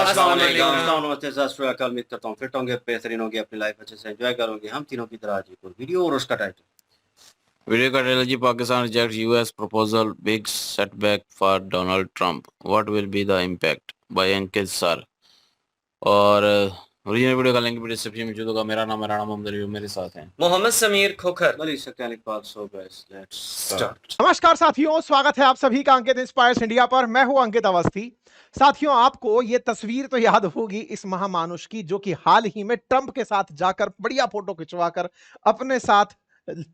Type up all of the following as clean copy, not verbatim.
अस्सलाम वालेकुम। नमस्ते, सत श्री अकाल। उम्मीद करता हूँ फिट होंगे, बेहतरीन होंगे, अपनी लाइफ अच्छे से एंजॉय करोगे। हम तीनों की तरह आज एक और वीडियो और उसका टाइटल। वीडियो का टाइटल जी, Pakistan rejects US proposal, big setback for Donald Trump, what will be the impact, by Ankit sir. और ओरिजिनल वीडियो का लिंक भी डिस्क्रिप्शन में मौजूद होगा। मेरा नाम है राणा मोहम्मद अली, मेरे साथ हैं मोहम्मद समीर खोखर। नमस्कार साथियों, स्वागत है आप सभी का अंकित इंस्पायर्स इंडिया पर। मैं हूं अंकित अवस्थी। साथियों, आपको ये तस्वीर तो याद होगी इस महामानुष की, जो कि हाल ही में ट्रंप के साथ जाकर बढ़िया फोटो खिंचवाकर अपने साथ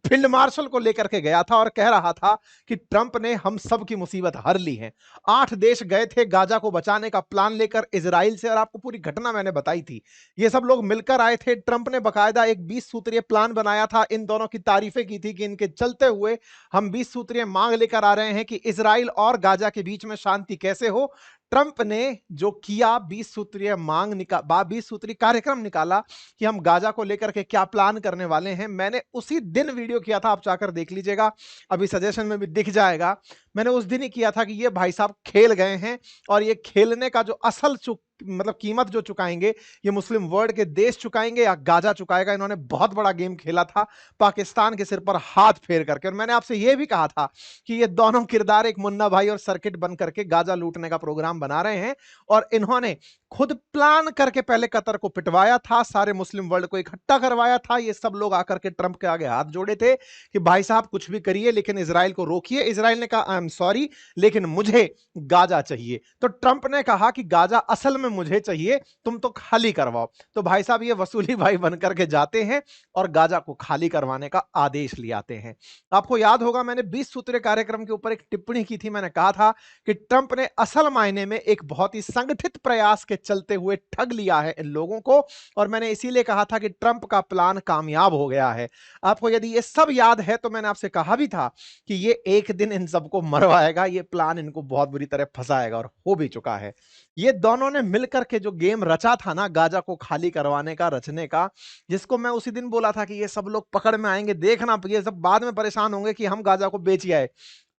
फील्ड मार्शल को लेकर के गया था और कह रहा था कि ट्रंप ने हम सब की मुसीबत हर ली है। 8 देश गए थे गाजा को बचाने का प्लान लेकर इजराइल से, और आपको पूरी घटना मैंने बताई थी। ये सब लोग मिलकर आए थे। ट्रंप ने बकायदा एक 20 सूत्रीय प्लान बनाया था। इन दोनों की तारीफें की थी कि इनके चलते हुए हम 20 सूत्रीय मांग लेकर आ रहे हैं कि इजराइल और गाजा के बीच में शांति कैसे हो। ट्रंप ने जो किया, 20 सूत्रीय मांग 20 सूत्रीय कार्यक्रम निकाला कि हम गाजा को लेकर के क्या प्लान करने वाले हैं। मैंने उसी दिन वीडियो किया था, आप जाकर देख लीजिएगा, अभी सजेशन में भी दिख जाएगा। मैंने उस दिन ही किया था कि ये भाई साहब खेल गए हैं और ये खेलने का जो असल कीमत जो चुकाएंगे, ये मुस्लिम वर्ल्ड के देश चुकाएंगे या गाजा चुकाएगा। इन्होंने बहुत बड़ा गेम खेला था पाकिस्तान के सिर पर हाथ फेर करके। और मैंने आपसे यह भी कहा था कि ये दोनों किरदार एक मुन्ना भाई और सर्किट बन करके गाजा लूटने का प्रोग्राम बना रहे हैं। और इन्होंने खुद प्लान करके पहले कतर को पिटवाया था, सारे मुस्लिम वर्ल्ड को इकट्ठा करवाया था। ये सब लोग आकर के ट्रंप के आगे हाथ जोड़े थे कि भाई साहब कुछ भी करिए लेकिन इजराइल को रोकिए। इजराइल ने कहा आई एम सॉरी, लेकिन मुझे गाजा चाहिए। तो ट्रंप ने कहा कि गाजा असल में मुझे चाहिए, तुम तो खाली करवाओ। तो भाई साहब ये वसूली भाई बनकर के जाते हैं और गाजा को खाली करवाने का आदेश ले आते हैं। आपको याद होगा, मैंने 20 सूत्रीय कार्यक्रम के ऊपर एक टिप्पणी की थी। मैंने कहा था कि ट्रंप ने असल मायने में एक बहुत ही संगठित प्रयास के चलते हुए ठग लिया है इन लोगों को। और मैंने इसीलिए कहा था कि ट्रंप का प्लान कामयाब हो गया है। आपको यदि ये सब याद है तो मैंने आपसे कहा भी था कि ये एक दिन इन सबको मरवाएगा, ये प्लान इनको बहुत बुरी तरह फंसाएगा, और हो भी चुका है। ये दोनों ने मिलकर के जो गेम रचा था ना, गाजा को खाली करवाने का, रचने का, जिसको मैं उसी दिन बोला था कि ये सब लोग पकड़ में आएंगे, देखना ये सब बाद में परेशान होंगे कि हम गाजा को बेच आए,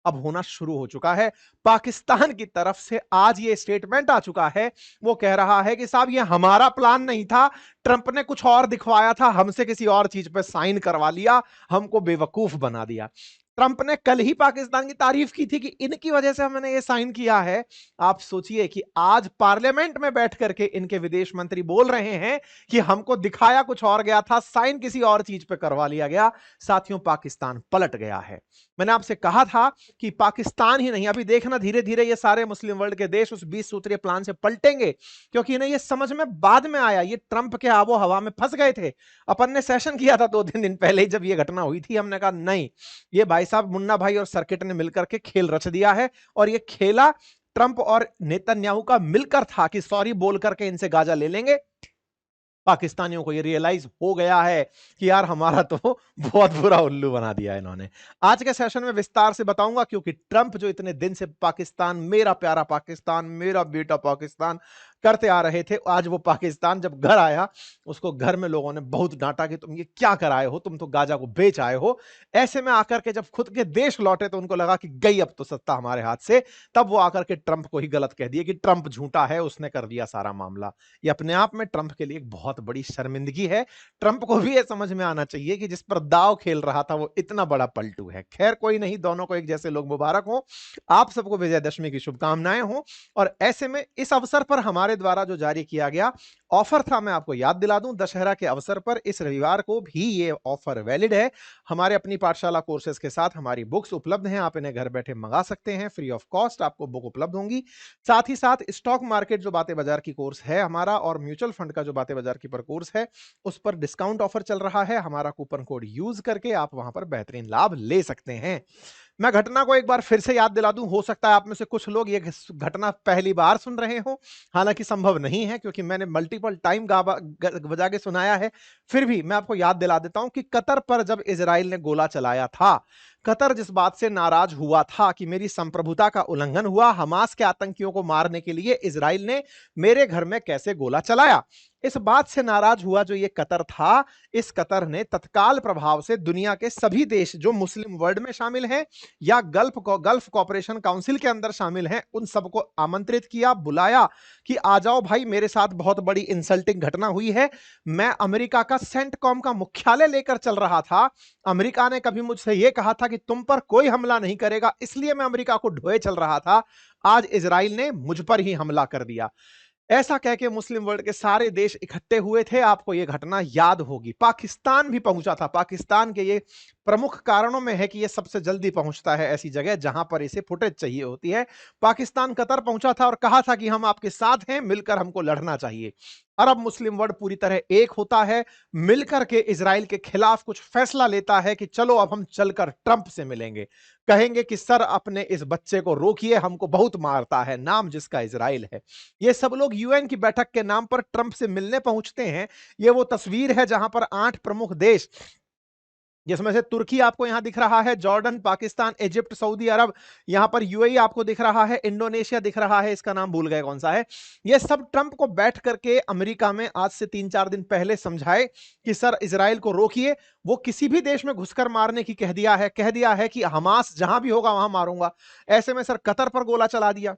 अब होना शुरू हो चुका है। पाकिस्तान की तरफ से आज ये स्टेटमेंट आ चुका है, वो कह रहा है कि साहब ये हमारा प्लान नहीं था, ट्रंप ने कुछ और दिखवाया था, हमसे किसी और चीज पे साइन करवा लिया, हमको बेवकूफ बना दिया। ट्रंप ने कल ही पाकिस्तान की तारीफ की थी कि इनकी वजह से हमने ये साइन किया है। आप सोचिए कि आज पार्लियामेंट में बैठ करके इनके विदेश मंत्री बोल रहे हैं कि हमको दिखाया कुछ और गया था, साइन किसी और चीज पे करवा लिया गया। साथियों, पाकिस्तान पलट गया है। मैंने आपसे कहा था कि पाकिस्तान ही नहीं, अभी देखना धीरे धीरे ये सारे मुस्लिम वर्ल्ड के देश उस 20 सूत्रीय प्लान से पलटेंगे, क्योंकि इन्हें ये समझ में बाद में आया, ये ट्रंप के आबो हवा में फंस गए थे। अपन ने सेशन किया था 2-3 दिन पहले ही, जब ये घटना हुई थी। हमने कहा नहीं, ये भाई साहब मुन्ना भाई और सर्किट ने मिलकर के खेल रच दिया है। और ये खेला ट्रंप और नेतन्याहू का मिलकर था कि सॉरी बोल करके इनसे गाजा ले लेंगे। पाकिस्तानियों को ये रियलाइज हो गया है कि यार हमारा तो बहुत बुरा उल्लू बना दिया इन्होंने। आज के सेशन में विस्तार से बताऊंगा, क्योंकि ट्रंप जो इतने दिन से पाकिस्तान, मेरा प्यारा पाकिस्तान, मेरा बेटा पाकिस्तान करते आ रहे थे, आज वो पाकिस्तान जब घर आया, उसको घर में लोगों ने बहुत डांटा कि तुम ये क्या कराए हो, तुम तो गाजा को बेच आए हो। ऐसे में आकर के जब खुद के देश लौटे तो उनको लगा कि गई अब तो सत्ता हमारे हाथ से। तब वो आकर के ट्रंप को ही गलत कह दिए कि ट्रंप झूठा है, उसने कर दिया सारा मामला। ये अपने आप में ट्रंप के लिए एक बहुत बड़ी शर्मिंदगी है। ट्रंप को भी ये समझ में आना चाहिए कि जिस पर दाव खेल रहा था वो इतना बड़ा पलटू है। खैर कोई नहीं, दोनों को एक जैसे लोग मुबारक हो। आप सबको विजयदशमी की शुभकामनाएं हो। और ऐसे में इस अवसर पर हमारे द्वारा जो जारी किया गया ऑफर था, मैं आपको याद दिला दूं, दशहरा के अवसर पर इस रविवार को भी ये ऑफर वैलिड है। हमारे अपनी पाठशाला कोर्सेज के साथ हमारी बुक्स उपलब्ध हैं, आप इन्हें घर बैठे मंगा सकते हैं, फ्री ऑफ कॉस्ट आपको बुक उपलब्ध होंगी। साथ ही साथ स्टॉक मार्केट जो बातें बाजार की कोर्स है हमारा, और म्यूचुअल फंड का जो बातें बाजार की पर कोर्स है, उस पर डिस्काउंट ऑफर चल रहा है। हमारा कूपन कोड यूज करके आप वहां पर बेहतरीन लाभ ले सकते हैं। मैं घटना को एक बार फिर से याद दिला दूं, हो सकता है आप में से कुछ लोग ये घटना पहली बार सुन रहे हो, हालांकि संभव नहीं है क्योंकि मैंने मल्टीपल टाइम बजा के सुनाया है। फिर भी मैं आपको याद दिला देता हूं कि कतर पर जब इजराइल ने गोला चलाया था, कतर जिस बात से नाराज हुआ था कि मेरी संप्रभुता का उल्लंघन हुआ, हमास के आतंकियों को मारने के लिए इजराइल ने मेरे घर में कैसे गोला चलाया, इस बात से नाराज हुआ जो ये कतर था। इस कतर ने तत्काल प्रभाव से दुनिया के सभी देश जो मुस्लिम वर्ल्ड में शामिल हैं या गल्फ कॉपरेशन काउंसिल के अंदर शामिल हैं, उन सबको आमंत्रित किया, बुलाया कि आ जाओ भाई, मेरे साथ बहुत बड़ी इंसल्टिंग घटना हुई है। मैं अमेरिका का सेंटकॉम का मुख्यालय लेकर चल रहा था। अमेरिका ने कभी मुझसे यह कहा था कि तुम पर कोई हमला नहीं करेगा, इसलिए मैं अमेरिका को ढोए चल रहा था। आज इजराइल ने मुझ पर ही हमला कर दिया। ऐसा कह के मुस्लिम वर्ल्ड के सारे देश इकट्ठे हुए थे। आपको यह घटना याद होगी। पाकिस्तान भी पहुंचा था। पाकिस्तान के ये प्रमुख कारणों में है कि यह सबसे जल्दी पहुंचता है ऐसी जगह जहां पर इसे फुटेज चाहिए होती है। पाकिस्तान कतर पहुंचा था और कहा था कि हम आपके साथ हैं, मिलकर हमको लड़ना चाहिए। अरब मुस्लिम वर्ल्ड पूरी तरह एक होता है, मिलकर के इजराइल के खिलाफ कुछ फैसला लेता है कि चलो अब हम चलकर ट्रंप से मिलेंगे, कहेंगे कि सर अपने इस बच्चे को रोकिए, हमको बहुत मारता है, नाम जिसका इजराइल है। ये सब लोग यूएन की बैठक के नाम पर ट्रंप से मिलने पहुंचते हैं। ये वो तस्वीर है जहां पर 8 प्रमुख देश, जिसमें से तुर्की आपको यहां दिख रहा है, जॉर्डन, पाकिस्तान, इजिप्ट, सऊदी अरब, यहां पर यूएई आपको दिख रहा है, इंडोनेशिया दिख रहा है, इसका नाम भूल गए कौन सा है। ये सब ट्रंप को बैठ करके अमेरिका में आज से 3-4 दिन पहले समझाए कि सर इजराइल को रोकिए। वो किसी भी देश में घुसकर मारने की कह दिया है कि हमास जहां भी होगा वहां मारूंगा। ऐसे में सर कतर पर गोला चला दिया।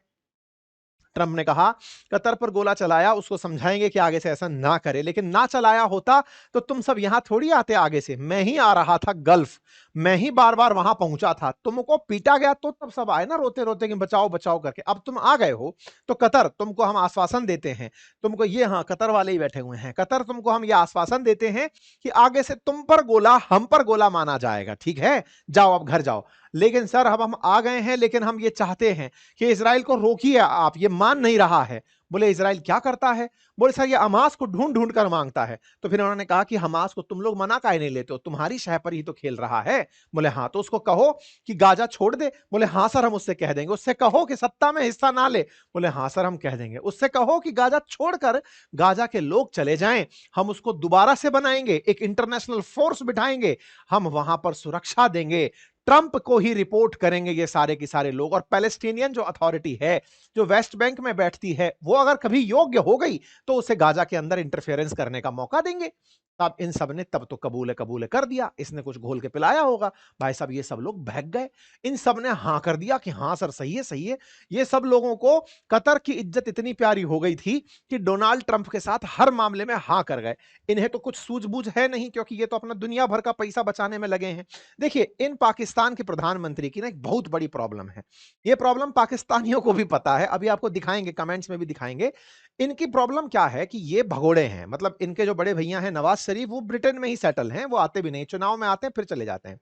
ट्रंप ने कहा कतर पर गोला चलाया, उसको समझाएंगे कि आगे से ऐसा ना करे, लेकिन ना चलाया होता तो तुम सब यहां थोड़ी आते। आगे से मैं ही आ रहा था गल्फ, मैं ही बार बार वहां पहुंचा था। तुमको पीटा गया तो तब सब आए ना रोते रोते कि बचाओ बचाओ करके। अब तुम आ गए हो तो कतर, तुमको हम आश्वासन देते हैं, तुमको ये, हाँ कतर वाले ही बैठे हुए हैं, कतर तुमको हम ये आश्वासन देते हैं कि आगे से तुम पर गोला हम पर गोला माना जाएगा, ठीक है, जाओ अब घर जाओ। लेकिन सर अब हम आ गए हैं, लेकिन हम ये चाहते हैं कि इजराइल को रोकिए आप, ये मान नहीं रहा है। बोले इजराइल क्या करता है? बोले सर ये हमास को ढूंढ ढूंढ कर मांगता है। तो फिर उन्होंने कहा कि हमास को तुम लोग मना काहे नहीं लेते हो, तुम्हारी शह पर ही तो खेल रहा है। बोले हाँ, तो उसको कहो कि गाजा छोड़ दे। बोले हाँ सर हम उससे कह देंगे। उससे कहो कि सत्ता में हिस्सा ना ले। बोले हाँ सर हम कह देंगे। उससे कहो कि गाजा छोड़कर गाजा के लोग चले जाएं, हम उसको दोबारा से बनाएंगे, एक इंटरनेशनल फोर्स बिठाएंगे, हम वहां पर सुरक्षा देंगे, ट्रंप को ही रिपोर्ट करेंगे ये सारे के सारे लोग। और पैलेस्टीनियन जो अथॉरिटी है, जो वेस्ट बैंक में बैठती है, वो अगर कभी योग्य हो गई तो उसे गाजा के अंदर इंटरफेरेंस करने का मौका देंगे। तब इन सब ने तब तो कबूल कबूल कर दिया। इसने कुछ घोल के पिलाया होगा भाई साहब। ये सब लोग बहक गए। इन सब ने हाँ कर दिया कि हाँ सर सही है सही है। ये सब लोगों को कतर की इज्जत इतनी प्यारी हो गई थी कि डोनाल्ड ट्रंप के साथ हर मामले में हाँ कर गए। इन्हें तो कुछ सूझबूझ है नहीं, क्योंकि ये तो अपना दुनिया भर का पैसा बचाने में लगे हैं। देखिए इन पाकिस्तान के प्रधानमंत्री की ना एक बहुत बड़ी प्रॉब्लम है। ये प्रॉब्लम पाकिस्तानियों को भी पता है, अभी आपको दिखाएंगे, कमेंट्स में भी दिखाएंगे। इनकी प्रॉब्लम क्या है कि ये भगोड़े हैं। मतलब इनके जो बड़े भैया हैं नवाज शरीफ, वो ब्रिटेन में ही सेटल हैं, वो आते भी नहीं, चुनाव में आते हैं फिर चले जाते हैं।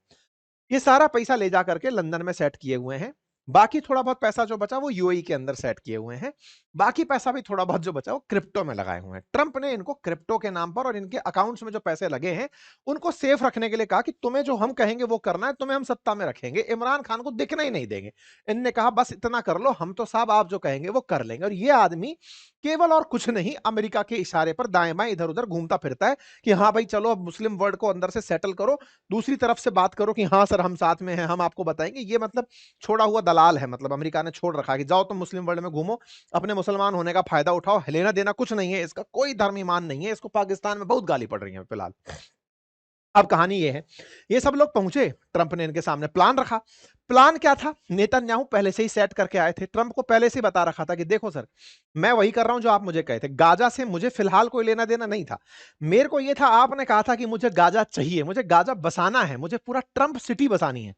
ये सारा पैसा ले जा करके लंदन में सेट किए हुए हैं। बाकी थोड़ा बहुत पैसा जो बचा वो यूएई के अंदर सेट किए हुए हैं। बाकी पैसा भी थोड़ा बहुत जो बचा वो क्रिप्टो में लगाए हुए हैं। ट्रंप ने इनको क्रिप्टो के नाम पर और इनके अकाउंट्स में जो पैसे लगे हैं उनको सेफ रखने के लिए कहा कि तुम्हें जो हम कहेंगे वो करना है, तुम्हें हम सत्ता में रखेंगे, इमरान खान को दिखना ही नहीं देंगे। इनने कहा बस इतना कर लो, हम तो साहब आप जो कहेंगे वो कर लेंगे। और ये आदमी केवल और कुछ नहीं, अमेरिका के इशारे पर दाएं बाएं इधर उधर घूमता फिरता है कि हाँ भाई चलो अब मुस्लिम वर्ल्ड को अंदर से सेटल करो, दूसरी तरफ से बात करो कि हाँ सर हम साथ में हैं, हम आपको बताएंगे। ये मतलब छोड़ा हुआ दलाल है। मतलब अमेरिका ने छोड़ रखा है कि जाओ तुम मुस्लिम वर्ल्ड में घूमो, अपने मुसलमान होने का फायदा उठाओ, लेना देना कुछ नहीं है इसका, कोई धर्म ईमान नहीं है इसको। पाकिस्तान में बहुत गाली पड़ रही है फिलहाल। अब कहानी ये है, ये सब लोग पहुंचे, ट्रंप ने इनके सामने प्लान रखा। प्लान क्या था? नेतन्याहू पहले से ही सेट करके आए थे। ट्रंप को पहले से ही बता रखा था कि देखो सर मैं वही कर रहा हूं जो आप मुझे कहे थे, गाजा से मुझे फिलहाल कोई लेना देना नहीं था। मेरे को ये था, आपने कहा था कि मुझे गाजा चाहिए, मुझे गाजा बसाना है, मुझे पूरा ट्रंप सिटी बसानी है,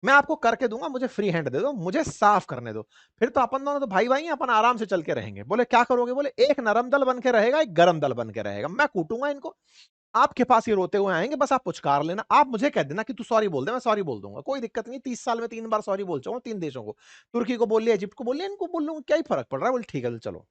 मैं आपको करके दूंगा, मुझे फ्री हैंड दे दो, मुझे साफ करने दो, फिर तो अपन दोनों तो भाई भाई हैं, अपन आराम से चल के रहेंगे। बोले क्या करोगे? बोले एक नरम दल बन के रहेगा, एक गरम दल बन के रहेगा, मैं कूटूंगा इनको, आपके पास ये रोते हुए आएंगे, बस आप पुचकार लेना, आप मुझे कह देना कि तू सॉरी बोल दे, मैं सॉरी बोल दूंगा, कोई दिक्कत नहीं। 30 साल में 3 बार सॉरी बोल चुका हूं 3 देशों को, तुर्की को बोल लिया, इजिप्ट को बोल लिया, इनको बोल लूंगा, क्या ही फर्क पड़ रहा है। बोले ठीक है चलो।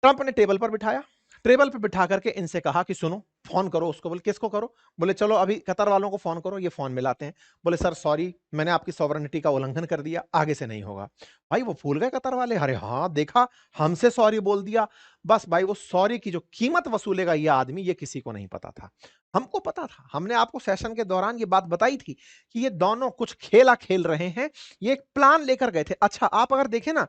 ट्रंप ने टेबल पर बिठाया, टेबल पर बिठा करके इनसे कहा कि सुनो फोन करो उसको। बोले किसको करो? बोले चलो अभी कतर वालों को फोन करो। ये फोन मिलाते हैं। बोले सर सॉरी, मैंने आपकी सॉवरेनिटी का उल्लंघन कर दिया, आगे से नहीं होगा। भाई वो भूल गए कतर वाले, अरे हाँ देखा हमसे सॉरी बोल दिया। बस भाई वो सॉरी की जो कीमत वसूलेगा ये आदमी, ये किसी को नहीं पता था। हमको पता था, हमने आपको सेशन के दौरान ये बात बताई थी कि ये दोनों कुछ खेला खेल रहे हैं, ये एक प्लान लेकर गए थे। अच्छा आप अगर देखें ना,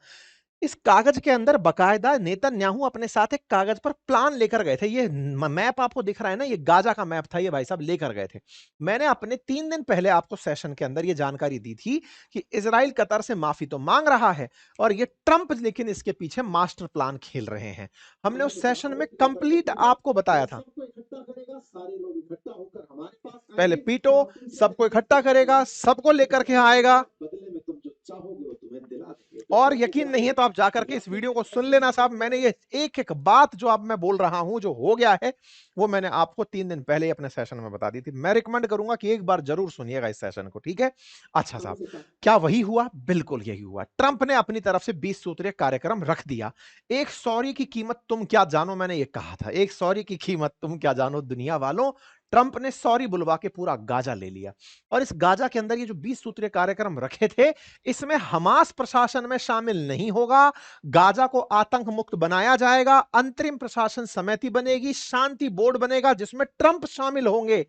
इस कागज के अंदर बकायदा नेतन्याहू अपने साथ एक कागज पर प्लान लेकर गए थे। ये मैप आपको दिख रहा है ना, ये गाजा का मैप था, ये भाई साहब लेकर गए थे। मैंने अपने 3 दिन पहले आपको सेशन के अंदर ये जानकारी दी थी कि इजराइल कतर से माफी तो मांग रहा है और ये ट्रंप लेकिन इसके पीछे मास्टर प्लान खेल रहे हैं। हमने उस सेशन में कंप्लीट आपको बताया था। पहले पीटो, सबको इकट्ठा करेगा, सबको लेकर के आएगा, और यकीन नहीं है तो आप जाकर के इस वीडियो को सुन लेना साहब। मैंने ये एक एक बात जो अब मैं बोल रहा हूं जो हो गया है वो मैंने आपको 3 दिन पहले ही अपने सेशन में बता दी थी। मैं रिकमेंड करूंगा कि एक बार जरूर सुनिएगा इस सेशन को, ठीक है? अच्छा साहब, क्या वही हुआ? बिल्कुल यही हुआ। ट्रंप ने अपनी तरफ से 20 सूत्रीय कार्यक्रम रख दिया। एक सॉरी की कीमत तुम क्या जानो, मैंने ये कहा था, एक सॉरी की कीमत तुम क्या जानो दुनिया वालों। ट्रंप ने सॉरी बुलवा के पूरा गाजा ले लिया और इस गाजा के अंदर ये जो 20 सूत्रीय कार्यक्रम रखे थे इसमें हमास प्रशासन में शामिल नहीं होगा। गाजा को आतंक मुक्त बनाया जाएगा, अंतरिम प्रशासन समिति बनेगी, शांति बोर्ड बनेगा जिसमें ट्रंप शामिल होंगे,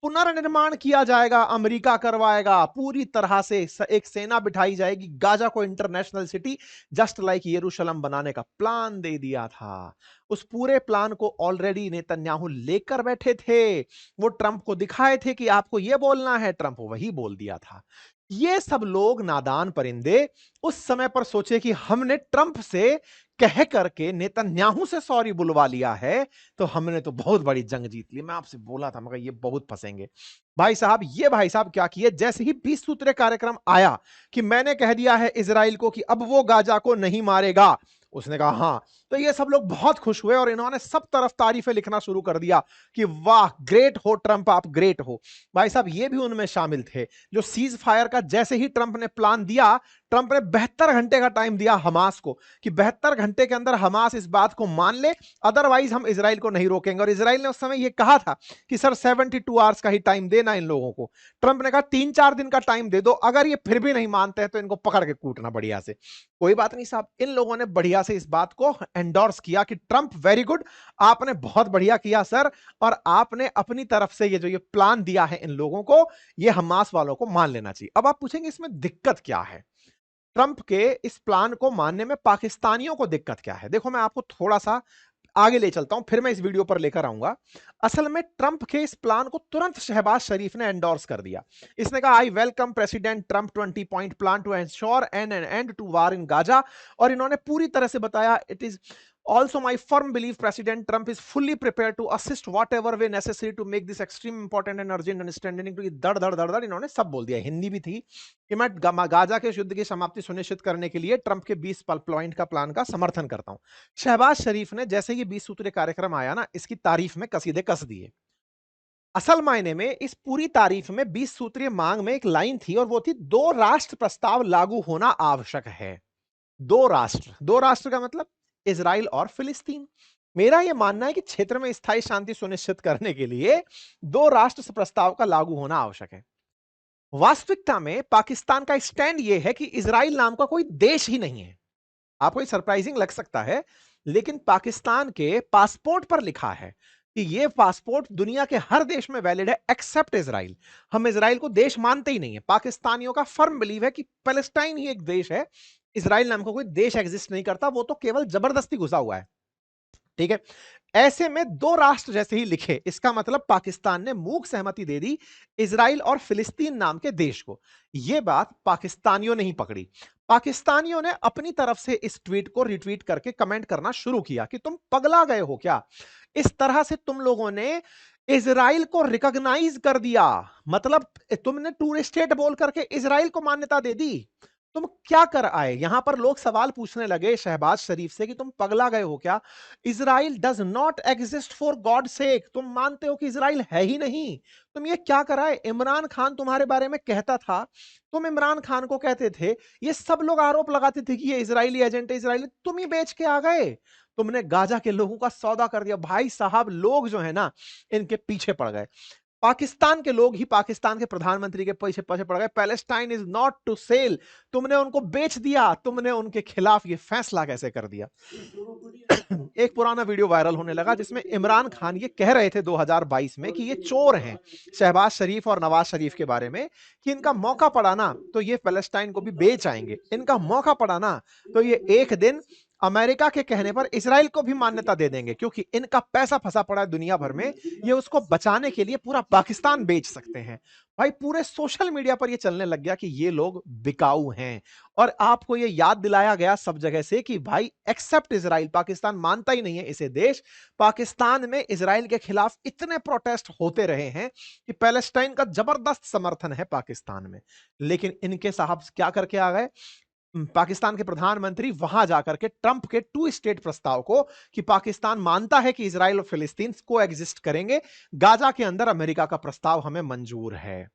पुनर्निर्माण किया जाएगा, अमेरिका करवाएगा, पूरी तरह से एक सेना बिठाई जाएगी, गाजा को इंटरनेशनल सिटी जस्ट लाइक यरूशलेम बनाने का प्लान दे दिया था। उस पूरे प्लान को ऑलरेडी नेतन्याहू लेकर बैठे थे। वो ट्रंप को दिखाए थे कि आपको ये बोलना है, ट्रंप वही बोल दिया था। ये सब लोग नादान परिंदे उस समय पर सोचे कि हमने ट्रंप से कह करके नेतन्याहू से सॉरी बुलवा लिया है तो हमने तो बहुत बड़ी जंग जीत ली। मैं आपसे बोला था मगर ये बहुत फंसेंगे भाई साहब। ये भाई साहब क्या किए, जैसे ही 20 सूत्रीय कार्यक्रम आया कि मैंने कह दिया है इजराइल को कि अब वो गाजा को नहीं मारेगा, उसने कहा हां, तो ये सब लोग बहुत खुश हुए और इन्होंने सब तरफ तारीफें लिखना शुरू कर दिया कि वाह ग्रेट हो ट्रंप, आप ग्रेट हो। भाई साहब ये भी उनमें शामिल थे जो सीज फायर का जैसे ही ट्रंप ने प्लान दिया, ट्रंप ने 72 घंटे का टाइम दिया हमास को कि 72 घंटे के अंदर हमास इस बात को मान ले, अदरवाइज हम इजराइल को नहीं रोकेंगे। और इजराइल ने उस समय यह कहा था कि सर 72 आवर्स का ही टाइम देना इन लोगों को। ट्रंप ने कहा 3-4 दिन का टाइम दे दो, अगर ये फिर भी नहीं मानते हैं तो इनको पकड़ के कूटना बढ़िया से। कोई बात नहीं साहब, इन लोगों ने बढ़िया से इस बात को एंडोर्स किया कि ट्रंप वेरी गुड, आपने बहुत बढ़िया किया सर, और आपने अपनी तरफ से ये जो ये प्लान दिया है इन लोगों को, ये हमास वालों को मान लेना चाहिए। अब आप पूछेंगे इसमें दिक्कत क्या है? ट्रंप के इस प्लान को मानने में पाकिस्तानियों को दिक्कत क्या है? देखो मैं आपको थोड़ा सा आगे ले चलता हूं, फिर मैं इस वीडियो पर लेकर आऊंगा। असल में ट्रंप के इस प्लान को तुरंत शहबाज शरीफ ने एंडोर्स कर दिया। इसने कहा I welcome President Trump 20 point plan to ensure an end to war in Gaza. और इन्होंने पूरी तरह से बताया it is also my firm belief President Trump is fully prepared to assist whatever way necessary to make this extreme important and urgent understanding to दड़ दड़ दड़ दड़ इन्होंने सब बोल दिया। हिंदी भी थी कि मैं गाजा के युद्ध की समाप्ति सुनिश्चित करने के लिए ट्रंप के 20 पॉइंट का प्लान का समर्थन करता हूं। शहबाज शरीफ ने जैसे ही 20 सूत्रीय कार्यक्रम आया ना, इसकी तारीफ में कसीदे कस दिए। असल मायने में इस पूरी तारीफ में 20 सूत्रीय मांग में एक लाइन थी और वो थी 2 राष्ट्र प्रस्ताव लागू होना आवश्यक है। 2 राष्ट्र का मतलब इजराइल और फिलिस्तीन। मेरा यह मानना है कि क्षेत्र में स्थायी शांति सुनिश्चित करने के लिए 2 राष्ट्र प्रस्ताव का लागू होना आवश्यक है। वास्तविकता में पाकिस्तान का स्टैंड यह है कि इजराइल नाम का कोई देश ही नहीं है। आपको ये सरप्राइजिंग लग सकता है, लेकिन पाकिस्तान के पासपोर्ट पर लिखा है कि यह पासपोर्ट दुनिया के हर देश में वैलिड है एक्सेप्ट इजराइल। हम इजराइल को देश मानते ही नहीं है। पाकिस्तानियों का फर्म बिलीव है कि पैलेस्टाइन ही एक देश है, इजराइल नाम का कोई देश एग्जिस्ट नहीं करता, वो तो केवल जबरदस्ती घुसा हुआ है। ठीक है, ऐसे में 2 राष्ट्र जैसे ही लिखे, इसका मतलब पाकिस्तान ने मूक सहमति दे दी इजराइल और फिलिस्तीन नाम के देश को। यह बात पाकिस्तानियों ने ही पकड़ी। पाकिस्तानियों ने अपनी तरफ से इस ट्वीट को रिट्वीट करके कमेंट करना शुरू किया कि तुम पगला गए हो क्या, इस तरह से तुम लोगों ने इजराइल को रिकॉग्नाइज कर दिया, मतलब तुमने टू स्टेट बोल करके इजराइल को मान्यता दे दी, तुम क्या कर आए? यहां पर लोग सवाल पूछने लगे शहबाज शरीफ से कि तुम पगला गए हो क्या, Israel does not exist for God sake, तुम मानते हो कि इजराइल है ही नहीं, तुम ये क्या कर आए? इमरान खान तुम्हारे बारे में कहता था, तुम इमरान खान को कहते थे, ये सब लोग आरोप लगाते थे कि ये इजरायली एजेंट है, इजराइली, तुम ही बेच के आ गए, तुमने गाजा के लोगों का सौदा कर दिया। भाई साहब लोग जो है ना इनके पीछे पड़ गए। पाकिस्तान के लोग ही पाकिस्तान के प्रधानमंत्री के पीछे पीछे पड़ गए। Palestine is not to sell, तुमने उनको बेच दिया, तुमने उनके खिलाफ ये फैसला कैसे कर दिया। एक पुराना वीडियो वायरल होने लगा जिसमें इमरान खान ये कह रहे थे 2022 में कि ये चोर हैं, शहबाज शरीफ और नवाज शरीफ के बारे में, कि इनका मौका पड़ा ना तो ये पैलेस्टाइन को भी बेच आएंगे, इनका मौका पड़ा ना तो ये एक दिन अमेरिका के कहने पर इजराइल को भी मान्यता दे देंगे, क्योंकि इनका पैसा फंसा पड़ा है दुनिया भर में, ये उसको बचाने के लिए पूरा पाकिस्तान बेच सकते हैं। भाई पूरे सोशल मीडिया पर ये चलने लग गया कि ये लोग बिकाऊ हैं, और आपको ये याद दिलाया गया सब जगह से कि भाई एक्सेप्ट इजराइल, पाकिस्तान मानता ही नहीं है इसे देश। पाकिस्तान में इजराइल के खिलाफ इतने प्रोटेस्ट होते रहे हैं कि पैलेस्टाइन का जबरदस्त समर्थन है पाकिस्तान में, लेकिन इनके साहब क्या करके आ गए, पाकिस्तान के प्रधानमंत्री वहां जाकर के ट्रंप के 2 स्टेट प्रस्ताव को, कि पाकिस्तान मानता है कि इजराइल और फिलिस्तीन को एग्जिस्ट करेंगे, गाजा के अंदर अमेरिका का प्रस्ताव हमें मंजूर है।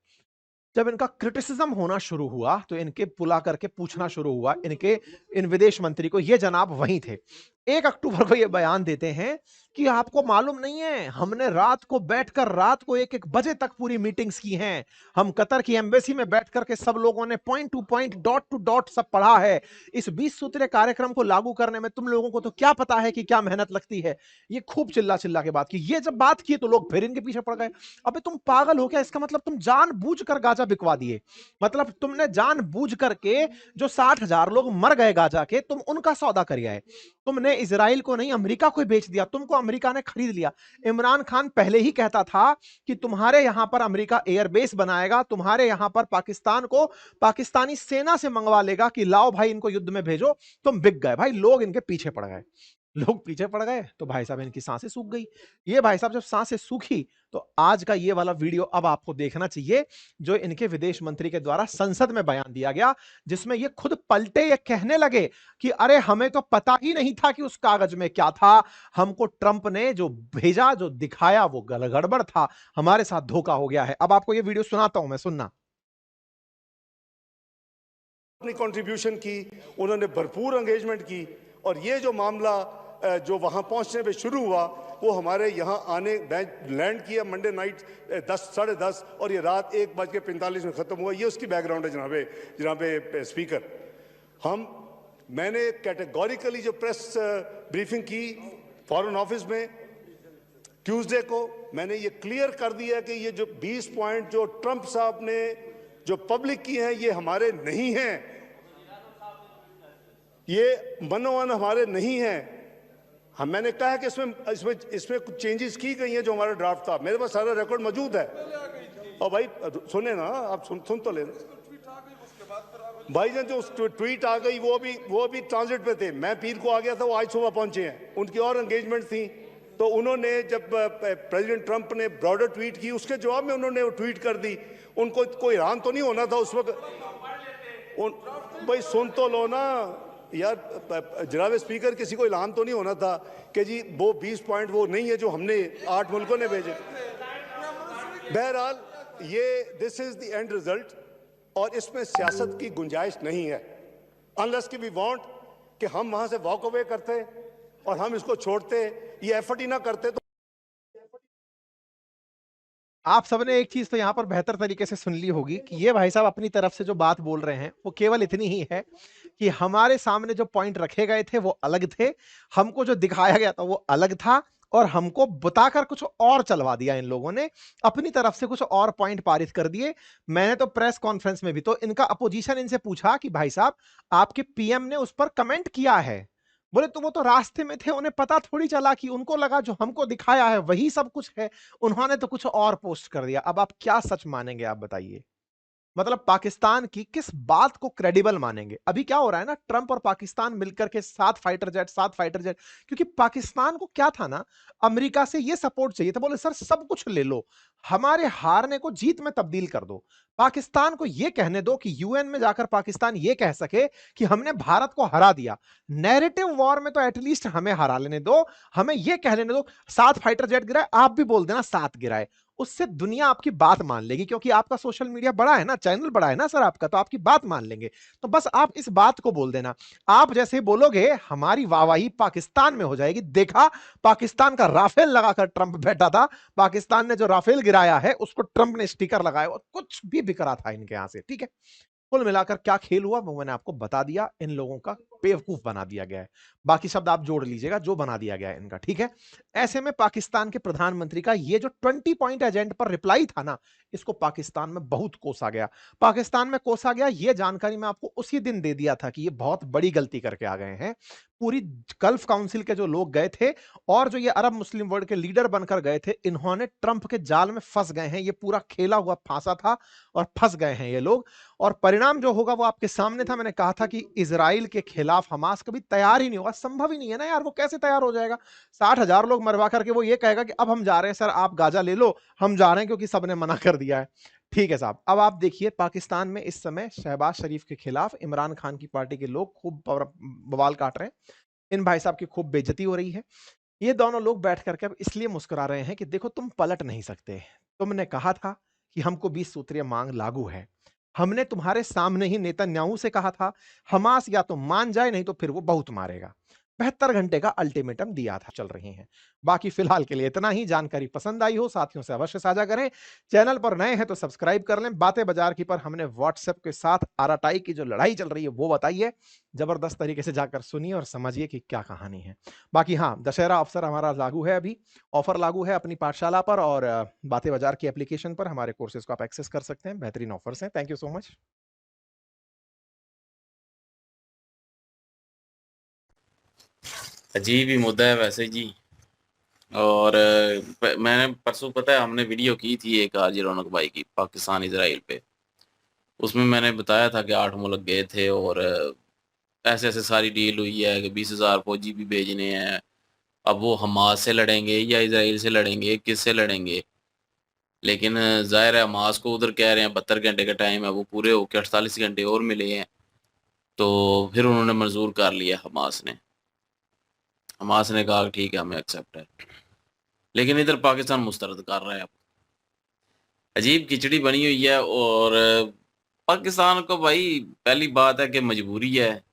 जब इनका क्रिटिसिज्म होना शुरू हुआ तो इनके बुला करके पूछना शुरू हुआ, इन विदेश मंत्री को, ये जनाब वहीं थे, 1 अक्टूबर को ये बयान देते हैं कि आपको मालूम नहीं है, हमने रात को बैठकर रात को 1-1 बजे तक पूरी मीटिंग्स की हैं, हम कतर की एम्बेसी में बैठ करके सब लोगों ने point two point, dot to dot सब पढ़ा है। इस 20 सूत्रीय कार्यक्रम को लागू करने में तुम लोगों को तो क्या पता है कि क्या मेहनत लगती है। ये खूब चिल्ला चिल्ला के बात की। ये जब बात की तो लोग फिर इनके पीछे पड़ गए। अबे तुम पागल हो क्या? इसका मतलब तुम जानबूझकर गाजा बिकवा दिए, मतलब तुमने जानबूझ करके जो 60,000 लोग मर गए गाजा के, तुम उनका सौदा कर आए। तुमने इजराइल को नहीं अमेरिका को बेच दिया, तुमको अमेरिका ने खरीद लिया। इमरान खान पहले ही कहता था कि तुम्हारे यहां पर अमेरिका एयरबेस बनाएगा, तुम्हारे यहां पर पाकिस्तान को पाकिस्तानी सेना से मंगवा लेगा कि लाओ भाई इनको युद्ध में भेजो। तुम बिक गए भाई, लोग इनके पीछे पड़ गए, लोग पीछे पड़ गए तो भाई साहब इनकी सांसें सूख गई। ये भाई साहब जब सांसें सूखी तो आज का ये वाला वीडियो अब आपको देखना चाहिए, जो इनके विदेश मंत्री के द्वारा संसद में बयान दिया गया, जिसमें ये खुद पलटे, ये कहने लगे कि अरे हमें तो पता ही नहीं था कि उस कागज में क्या था, हमको ट्रंप ने जो भेजा, जो दिखाया वो गड़बड़ था, हमारे साथ धोखा हो गया है। अब आपको ये वीडियो सुनाता हूं मैं, सुनना। अपनी कंट्रीब्यूशन की, उन्होंने भरपूर एंगेजमेंट की, और ये जो मामला जो वहाँ पहुँचने पे शुरू हुआ वो हमारे यहाँ आने लैंड किया मंडे नाइट 10 साढ़े 10 और ये रात 1:45 में ख़त्म हुआ। ये उसकी बैकग्राउंड है जनाब स्पीकर। मैंने कैटेगोरिकली जो प्रेस ब्रीफिंग की फॉरेन ऑफिस में ट्यूसडे को, मैंने ये क्लियर कर दिया कि ये जो 20 पॉइंट जो ट्रंप साहब ने जो पब्लिक की हैं ये हमारे नहीं हैं, ये मनोवन हमारे नहीं हैं। मैंने कहा है कि इसमें कुछ चेंजेस की गई हैं जो हमारा ड्राफ्ट था, मेरे पास सारा रिकॉर्ड मौजूद है। और भाई सुने ना, आप सुन तो लेना भाई जान, जो ट्वीट आ गई वो भी ट्रांजिट पे थे। मैं पीर को आ गया था, वो आज सुबह पहुंचे हैं, उनकी और एंगेजमेंट थी। तो उन्होंने जब प्रेसिडेंट ट्रंप ने ब्रॉडर ट्वीट की, उसके जवाब में उन्होंने वो ट्वीट कर दी। उनको कोई हैरान तो नहीं होना था उस वक्त। भाई सुन तो लो ना यार, जनाब स्पीकर, किसी को ऐलान तो नहीं होना था कि जी वो 20 पॉइंट वो नहीं है जो हमने 8 मुल्कों ने भेजे। बहरहाल ये this is the end result, और इसमें सियासत की गुंजाइश नहीं है, अनलेस कि वी वांट कि हम वहां से वॉक अवे करते और हम इसको छोड़ते, ये एफर्ट ही ना करते। तो आप सबने एक चीज तो यहां पर बेहतर तरीके से सुन ली होगी कि ये भाई साहब अपनी तरफ से जो बात बोल रहे हैं वो केवल इतनी ही है कि हमारे सामने जो पॉइंट रखे गए थे वो अलग थे, हमको जो दिखाया गया था वो अलग था, और हमको बताकर कुछ और चलवा दिया इन लोगों ने, अपनी तरफ से कुछ और पॉइंट पारित कर दिए। मैंने तो प्रेस कॉन्फ्रेंस में भी तो इनका अपोजिशन इनसे पूछा कि भाई साहब आपके पीएम ने उस पर कमेंट किया है, बोले तो वो तो रास्ते में थे, उन्हें पता थोड़ी चला, कि उनको लगा जो हमको दिखाया है वही सब कुछ है, उन्होंने तो कुछ और पोस्ट कर दिया। अब आप क्या सच मानेंगे, आप बताइए? मतलब पाकिस्तान की किस बात को क्रेडिबल मानेंगे? अभी क्या हो रहा है ना, ट्रंप और पाकिस्तान मिलकर के 7 फाइटर जेट, क्योंकि पाकिस्तान को क्या था ना, अमेरिका से ये सपोर्ट चाहिए था, बोले सर सब कुछ ले लो, हमारे हारने को जीत में तब्दील कर दो, पाकिस्तान को ये कहने दो कि यूएन में जाकर पाकिस्तान ये कह सके कि हमने भारत को हरा दिया, नैरेटिव वॉर में तो एटलीस्ट हमें हरा लेने दो, हमें ये कह लेने दो 7 फाइटर जेट गिराए, आप भी बोल देना 7 गिराए, उससे दुनिया आपकी बात मान लेगी, क्योंकि आपका सोशल मीडिया बड़ा है ना, चैनल बड़ा है ना सर आपका, तो आपकी बात मान लेंगे। तो बस आप इस बात को बोल देना। आप जैसे ही बोलोगे हमारी वाहवाही पाकिस्तान में हो जाएगी। देखा, पाकिस्तान का राफेल लगाकर ट्रंप बैठा था, पाकिस्तान ने जो राफेल गिराया है उसको ट्रंप ने स्टिकर लगाया, और कुछ भी बिक रहा था इनके यहां से। ठीक है, कुल मिलाकर क्या खेल हुआ वो मैंने आपको बता दिया। इन लोगों का बेवकूफ बना दिया गया है, बाकी शब्द आप जोड़ लीजिएगा, जो बना दिया गया है इनका। ठीक है, ऐसे में पाकिस्तान के प्रधानमंत्री का ये जो 20 पॉइंट एजेंडा पर रिप्लाई था ना, इसको पाकिस्तान में बहुत कोसा गया। पाकिस्तान में कोसा गया, ये जानकारी मैं आपको उसी दिन दे दिया था कि ये बहुत बड़ी गलती करके आ गए हैं। पूरी गल्फ काउंसिल के जो लोग गए थे और जो ये अरब मुस्लिम वर्ल्ड के लीडर बनकर गए थे, इन्होंने ट्रंप के जाल में फंस गए हैं। ये पूरा खेला हुआ फांसा था और फंस गए हैं ये लोग। और परिणाम जो होगा वो आपके सामने था। मैंने कहा था कि इजराइल के खिलाफ हमास कभी तैयार ही नहीं होगा, संभव ही नहीं है ना यार, वो कैसे तैयार हो जाएगा? 60,000 लोग मरवा करके वो ये कहेगा कि अब हम जा रहे हैं सर, आप गाजा ले लो, हम जा रहे हैं क्योंकि सबने मना कर दिया है। ठीक है साहब, अब आप देखिए पाकिस्तान में इस समय शहबाज शरीफ के खिलाफ इमरान खान की पार्टी के लोग खूब बवाल काट रहे हैं। इन भाई साहब की खूब बेइज्जती हो रही है। ये दोनों लोग बैठ करके अब इसलिए मुस्कुरा रहे हैं कि देखो तुम पलट नहीं सकते, तुमने कहा था कि हमको 20 सूत्रीय मांग लागू है। हमने तुम्हारे सामने ही नेतन्याहू से कहा था, हमास या तो मान जाए नहीं तो फिर वो बहुत मारेगा। 72 घंटे का अल्टीमेटम दिया था। चल रही हैं। बाकी फिलहाल के लिए इतना ही। जानकारी पसंद आई हो साथियों से अवश्य साझा करें। चैनल पर नए हैं तो सब्सक्राइब कर लें। बातें बाजार की पर हमने व्हाट्सएप के साथ आराटाई की जो लड़ाई चल रही है वो बताइए, जबरदस्त तरीके से जाकर सुनिए और समझिए कि क्या कहानी है। बाकी हाँ, दशहरा अवसर हमारा लागू है, अभी ऑफर लागू है अपनी पाठशाला पर और बातें बाजार की एप्लीकेशन पर हमारे कोर्सेज को आप एक्सेस कर सकते हैं। बेहतरीन ऑफर्स हैं। Thank you so much. अजीब ही मुद्दा है वैसे जी। और मैंने परसों, पता है, हमने वीडियो की थी एक आरजे रौनक भाई की, पाकिस्तान इसराइल पे। उसमें मैंने बताया था कि 8 मुल्क गए थे और ऐसे ऐसे सारी डील हुई है कि 20,000 फौजी भी भेजने हैं। अब वो हमास से लड़ेंगे या इसराइल से लड़ेंगे, किससे लड़ेंगे? लेकिन जाहिर है हमास को उधर कह रहे हैं 72 घंटे का टाइम है, वो पूरे होकर 48 घंटे और मिले हैं। तो फिर उन्होंने मंजूर कर लिया हमास ने कहा कि ठीक है, हमें एक्सेप्ट है। लेकिन इधर पाकिस्तान मुस्तरद कर रहा है। अब अजीब खिचड़ी बनी हुई है। और पाकिस्तान को भाई पहली बात है कि मजबूरी है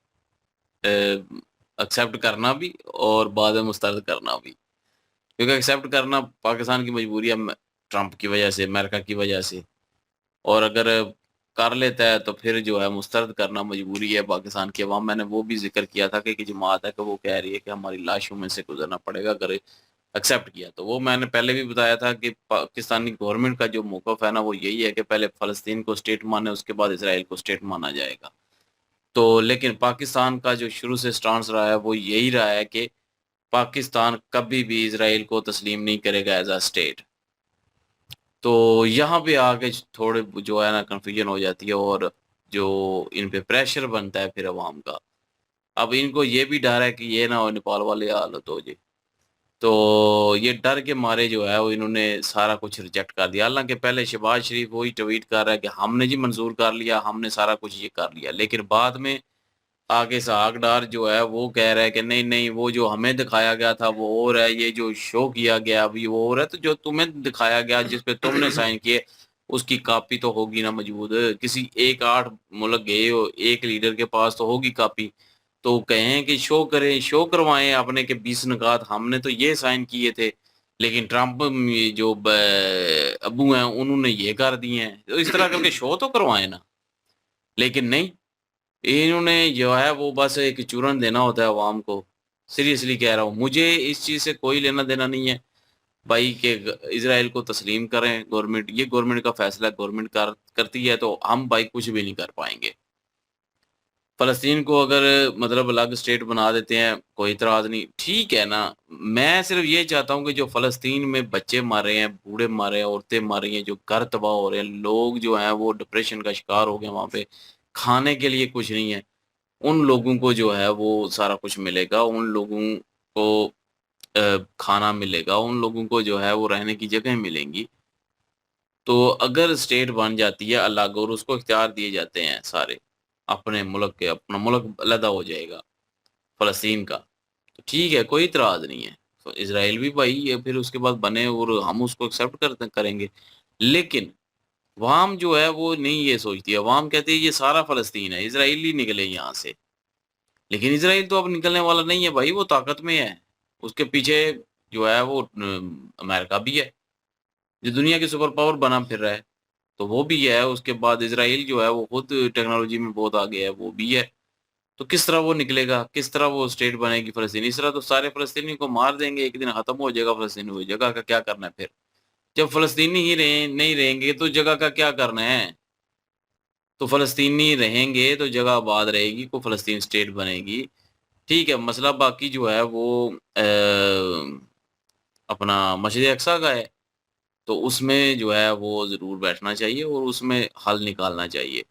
एक्सेप्ट करना भी और बाद में मुस्तरद करना भी। क्योंकि एक्सेप्ट करना पाकिस्तान की मजबूरी है, ट्रंप की वजह से, अमेरिका की वजह से। और अगर कर लेता है तो फिर जो है मुस्तरद करना मजबूरी है पाकिस्तान की अवाम। मैंने वो भी जिक्र किया था कि जमात है कि वो कह रही है कि हमारी लाशों में से गुजरना पड़ेगा अगर एक्सेप्ट किया। तो वो मैंने पहले भी बताया था कि पाकिस्तानी गवर्नमेंट का जो मौक़िफ़ है ना, वो यही है कि पहले फ़लस्तीन को स्टेट माने, उसके बाद इसराइल को स्टेट माना जाएगा। तो लेकिन पाकिस्तान का जो शुरू से स्टांस रहा है वो यही रहा है कि पाकिस्तान कभी भी इसराइल को तस्लीम नहीं करेगा एज अ स्टेट। तो यहाँ पे आके थोड़े जो है ना कन्फ्यूजन हो जाती है और जो इन पे प्रेशर बनता है फिर अवाम का। अब इनको ये भी डर है कि ये ना हो नेपाल वाली हालत हो जाए। तो ये डर के मारे जो है वो इन्होंने सारा कुछ रिजेक्ट कर दिया। हालांकि पहले शहबाज शरीफ वही ट्वीट कर रहा है कि हमने जी मंजूर कर लिया, हमने सारा कुछ ये कर लिया। लेकिन बाद में आगे इसहाक डार जो है वो कह रहा है कि नहीं नहीं, वो जो हमें दिखाया गया था वो और है, ये जो शो किया गया अभी वो और है। तो जो तुम्हें दिखाया गया जिस पे तुमने साइन किए उसकी कॉपी तो होगी ना मौजूद। किसी एक 8 मुल्क गए हो, एक लीडर के पास तो होगी कॉपी। तो कहें कि शो करें, शो करवाएं आपने के 20 निकात हमने तो ये साइन किए थे, लेकिन ट्रंप जो अबू हैं उन्होंने ये कर दिए हैं। तो इस तरह करके शो तो करवाएं ना। लेकिन नहीं, इन्होंने जो है वो बस एक चूरन देना होता है अवाम को। सीरियसली कह रहा हूँ, मुझे इस चीज़ से कोई लेना देना नहीं है भाई कि इसराइल को तस्लीम करें गवर्नमेंट। ये गवर्नमेंट का फैसला गवर्नमेंट करती है, तो हम भाई कुछ भी नहीं कर पाएंगे। फ़लस्तीन को अगर मतलब अलग स्टेट बना देते हैं कोई इतराज़ नहीं, ठीक है ना। मैं सिर्फ ये चाहता हूँ कि जो फ़लस्तीन में बच्चे मर रहे हैं, बूढ़े मर रहे हैं, औरतें मर रही हैं, जो घर तबाह हो रहे हैं, लोग जो हैं वो डिप्रेशन का शिकार हो गए, वहाँ पे खाने के लिए कुछ नहीं है, उन लोगों को जो है वो सारा कुछ मिलेगा। उन लोगों को खाना मिलेगा, उन लोगों को जो है वो रहने की जगह मिलेंगी। तो अगर स्टेट बन जाती है अलग और उसको इख्तियार दिए जाते हैं सारे अपने मुल्क के, अपना मुल्क अलहदा हो जाएगा फ़लस्तीन का, तो ठीक है, कोई इतराज़ नहीं है। तो इसराइल भी भाई ये फिर उसके बाद बने और हम उसको एक्सेप्ट करेंगे। लेकिन अवाम जो है वो नहीं ये सोचती, अवाम कहती है ये सारा फ़लस्तीन है, इसराइली निकले यहाँ से। लेकिन इसराइल तो अब निकलने वाला नहीं है भाई, वो ताकत में है। उसके पीछे जो है वो अमेरिका भी है, जो दुनिया की सुपर पावर बना फिर रहा है, तो वो भी है। उसके बाद इसराइल जो है वो खुद टेक्नोलॉजी में बहुत आगे है, वो भी है। तो किस तरह वो निकलेगा, किस तरह वो स्टेट बनेगी फ़लस्तीन? इस तरह तो सारे फ़लस्तीनी को मार देंगे, एक दिन ख़त्म हो जाएगा फ़लस्तीन, वो जगह का क्या करना है फिर? जब फ़लस्तीनी ही नहीं रहेंगे तो जगह का क्या करना है? तो फ़लस्तीनी रहेंगे तो जगह आबाद रहेगी, को फ़लस्तीन स्टेट बनेगी। ठीक है, मसला बाकी जो है वो अपना मस्जिद अक़सा का है, तो उसमें जो है वो ज़रूर बैठना चाहिए और उसमें हल निकालना चाहिए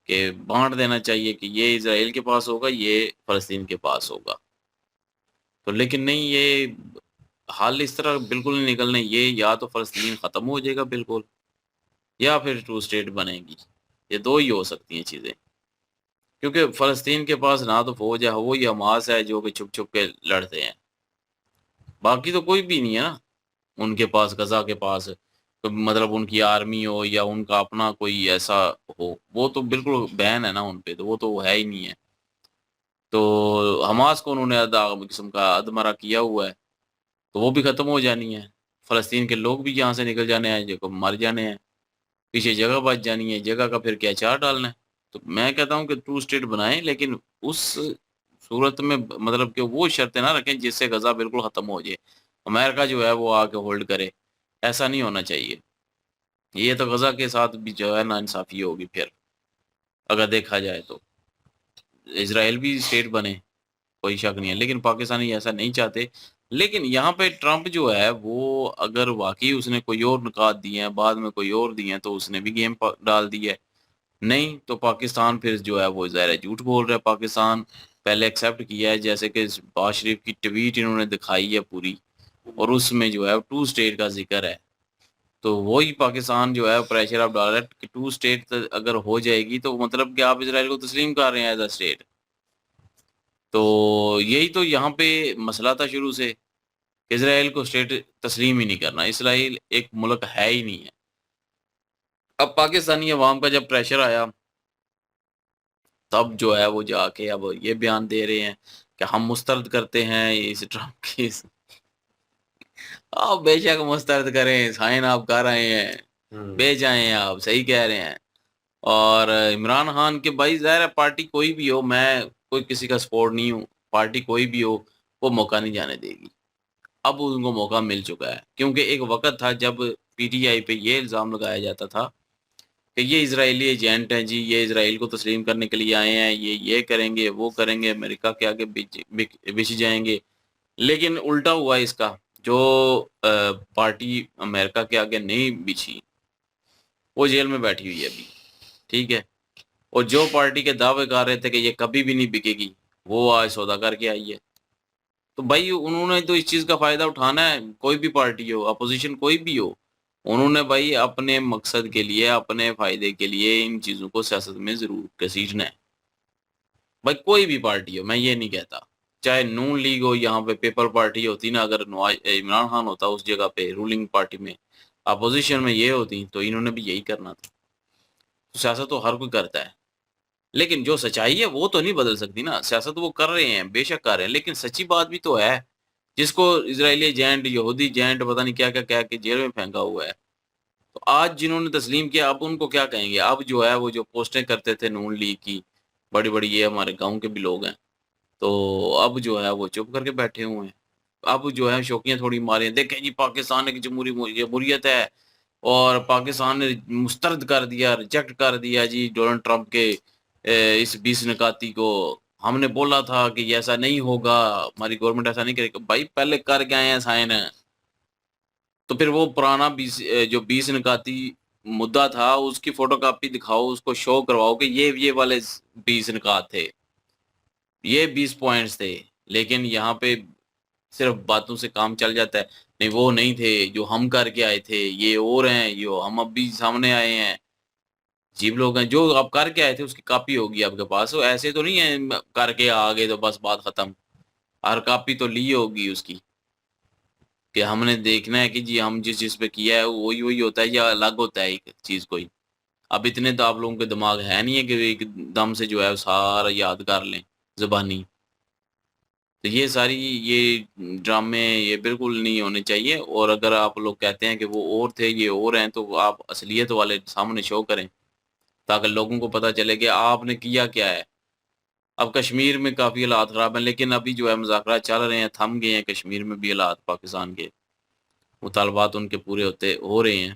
कि बाँट देना चाहिए कि ये इज़राइल के पास होगा, ये फ़लस्तीन के पास होगा। तो लेकिन नहीं, ये हल इस तरह बिल्कुल नहीं निकलने, ये या तो फ़लस्तीन ख़त्म हो जाएगा बिल्कुल या फिर टू स्टेट बनेगी। ये 2 ही हो सकती हैं चीज़ें। क्योंकि फ़लस्तीन के पास ना तो फ़ौज है, वो ही हमास है जो कि छुप-छुप के लड़ते हैं। बाकी तो कोई भी नहीं है ना उनके पास, गज़ा के पास। तो मतलब उनकी आर्मी हो या उनका अपना कोई ऐसा हो, वो तो बिल्कुल बैन है ना उन पे, तो वो तो है ही नहीं है। तो हमास को उन्होंने किस्म का अधमरा किया हुआ है, तो वो भी ख़त्म हो जानी है। फ़लस्तीन के लोग भी यहाँ से निकल जाने हैं, जो मर जाने हैं। पीछे जगह बच जानी है, जगह का फिर क्या चार डालना है। तो मैं कहता हूँ कि टू स्टेट बनाएँ, लेकिन उस सूरत में मतलब कि वो शर्तें ना रखें जिससे गज़ा बिल्कुल ख़त्म हो जाए। अमेरिका जो है वो आके होल्ड करे, ऐसा नहीं होना चाहिए। ये तो गज़ा के साथ भी जो है नाइंसाफ़ी होगी फिर, अगर देखा जाए तो। इज़राइल भी स्टेट बने, कोई शक नहीं है, लेकिन पाकिस्तानी ऐसा नहीं चाहते। लेकिन यहाँ पे ट्रंप जो है वो अगर वाक़ई उसने कोई और नुकात दिए हैं, बाद में कोई और दिए हैं, तो उसने भी गेम प डाल दी है। नहीं, तो पाकिस्तान फिर जो है वो ज़ाहिर है झूठ बोल रहा है। पाकिस्तान पहले एक्सेप्ट किया है, जैसे कि शहबाज शरीफ की ट्वीट इन्होंने दिखाई है पूरी, और उसमें जो है टू स्टेट का ज़िक्र है। तो वही पाकिस्तान जो है प्रेशर अब डाल रहा है कि टू स्टेट अगर हो जाएगी तो मतलब कि आप इज़राइल को तस्लीम कर रहे हैं एज़ अ स्टेट। तो यही तो यहाँ पे मसला था शुरू से, इज़राइल को स्टेट तस्लीम ही नहीं करना। इसराइल एक मुल्क है ही नहीं है। अब पाकिस्तानी अवाम का जब प्रेशर आया, तब जो है वो जाके अब ये बयान दे रहे हैं कि हम मुस्तरद करते हैं इस ट्रंप की। आप बेशक मुस्तरद करें, साइन आप कर रहे हैं, हम्म, भेज आए हैं आप, सही कह रहे हैं। और इमरान खान के भाई ज़ाहिर है पार्टी कोई भी हो, मैं कोई किसी का सपोर्ट नहीं हूँ, पार्टी कोई भी हो, वो मौका नहीं जाने देगी। अब उनको मौका मिल चुका है, क्योंकि एक वक़्त था जब पीटीआई पे ये इल्ज़ाम लगाया जाता था कि ये इज़राइली एजेंट हैं जी, ये इज़राइल को तस्लीम करने के लिए आए हैं, ये करेंगे, वो करेंगे, अमेरिका के आगे बिछ जाएँगे। लेकिन उल्टा हुआ इसका, जो पार्टी अमेरिका के आगे नहीं बिछी, वो जेल में बैठी हुई है अभी, ठीक है? और जो पार्टी के दावे कर रहे थे कि ये कभी भी नहीं बिकेगी, वो आज सौदा करके आई है। तो भाई उन्होंने तो इस चीज़ का फ़ायदा उठाना है, कोई भी पार्टी हो, अपोज़िशन कोई भी हो। उन्होंने भाई अपने मकसद के लिए, अपने फ़ायदे के लिए इन चीज़ों को सियासत में ज़रूर घसीटना है। भाई कोई भी पार्टी हो, मैं ये नहीं कहता। चाहे नून लीग हो, यहाँ पे पीपल पार्टी होती ना, अगर इमरान खान होता उस जगह पे रूलिंग पार्टी में, अपोज़िशन में ये होती, तो इन्होंने भी यही करना था। तो सियासत तो हर कोई करता है। लेकिन जो सच्चाई है वो तो नहीं बदल सकती ना, सियासत वो कर रहे हैं, बेशक कर रहे हैं, लेकिन सच्ची बात भी तो है। जिसको इज़राइली एजेंट, यहूदी एजेंट पता नहीं क्या-क्या कह के जेल में फेंका हुआ है। तो आज जिन्होंने तस्लीम किया, अब उनको क्या कहेंगे? अब जो है वो जो पोस्टें करते थे नून लीग की, बड़ी-बड़ी, ये हमारे गाँव के भी लोग हैं, तो अब जो है वो चुप करके बैठे हुए हैं। अब जो है शौकियाँ थोड़ी मारे हैं, देखें जी पाकिस्तान एक जमहूरियत है और पाकिस्तान ने मुस्तरद कर दिया, रिजेक्ट कर दिया जी डोनाल्ड ट्रंप के इस 20 निकाती को। हमने बोला था कि ये ऐसा नहीं होगा, हमारी गवर्नमेंट ऐसा नहीं करेगी। भाई पहले करके आए हैं साइन। तो फिर वो पुराना जो 20 निकाती मुद्दा था, उसकी फ़ोटोकॉपी दिखाओ, उसको शो करवाओ कि ये वाले 20 निकात थे, ये 20 पॉइंट्स थे। लेकिन यहाँ पे सिर्फ़ बातों से काम चल जाता है। नहीं वो नहीं थे, जो हम करके आए थे, ये और हैं, जो हम अभी सामने आए हैं। अजीब लोग हैं, जो आप करके आए थे उसकी कॉपी होगी आपके पास, वो ऐसे तो नहीं है करके आ गए तो बस बात खत्म। हर कॉपी तो ली होगी उसकी। कि हमने देखना है कि जी हम जिस चीज़ पे किया है वही वही होता है या अलग होता है एक चीज़ कोई। अब इतने तो आप लोगों के दिमाग है नहीं है कि एकदम से जो है वो सारा याद कर लें ज़बानी। तो ये सारी ये ड्रामे ये बिल्कुल नहीं होने चाहिए, और अगर आप लोग कहते हैं कि वो और थे ये और हैं, तो आप असलियत वाले सामने शो करें ताकि लोगों को पता चले कि आपने किया क्या है। अब कश्मीर में काफ़ी हालात ख़राब हैं, लेकिन अभी जो है मुज़ाकरात चल रहे हैं, थम गए हैं कश्मीर में भी हालात पाकिस्तान के, मुतालबात उनके पूरे हो रहे हैं।